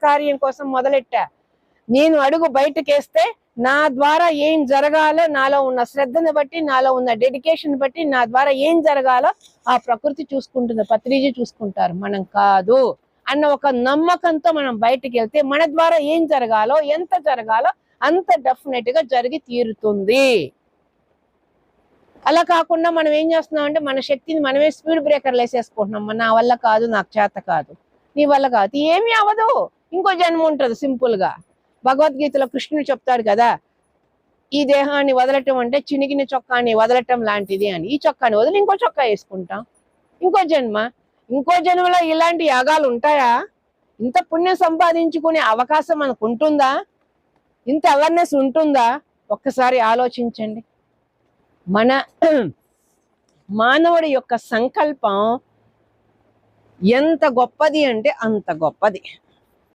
కార్యం కోసం మొదలెట్టా. నేను అడుగు బయటకేస్తే నా ద్వారా ఏం జరగాలో, నాలో ఉన్న శ్రద్ధను బట్టి, నాలో ఉన్న డెడికేషన్ బట్టి, నా ద్వారా ఏం జరగాలో ఆ ప్రకృతి చూసుకుంటుంది, పత్రిజీ చూసుకుంటారు, మనం కాదు అన్న ఒక నమ్మకంతో మనం బయటకు వెళ్తే మన ద్వారా ఏం జరగాలో, ఎంత జరగాలో అంత డెఫినెట్ గా జరిగి తీరుతుంది. అలా కాకుండా మనం ఏం చేస్తున్నాం అంటే మన శక్తిని మనమే స్పీడ్ బ్రేకర్లు వేసేసుకుంటున్నాం. నా వల్ల కాదు, నాకు చేత కాదు, నీ వల్ల కాదు, ఏమీ అవ్వదు, ఇంకో జన్మ ఉంటుంది. సింపుల్ గా భగవద్గీతలో కృష్ణుడు చెప్తాడు కదా, ఈ దేహాన్ని వదలటం అంటే చినిగిన చొక్కాని వదలటం లాంటిది అని. ఈ చొక్కాని వదిలి ఇంకో చొక్కా వేసుకుంటాం, ఇంకో జన్మ. ఇంకో జన్మలో ఇలాంటి యాగాలు ఉంటాయా? ఇంత పుణ్యం సంపాదించుకునే అవకాశం మనకు ఉంటుందా? ఇంత అవేర్నెస్ ఉంటుందా? ఒక్కసారి ఆలోచించండి. మన మానవుడి యొక్క సంకల్పం ఎంత గొప్పది అంటే అంత గొప్పది.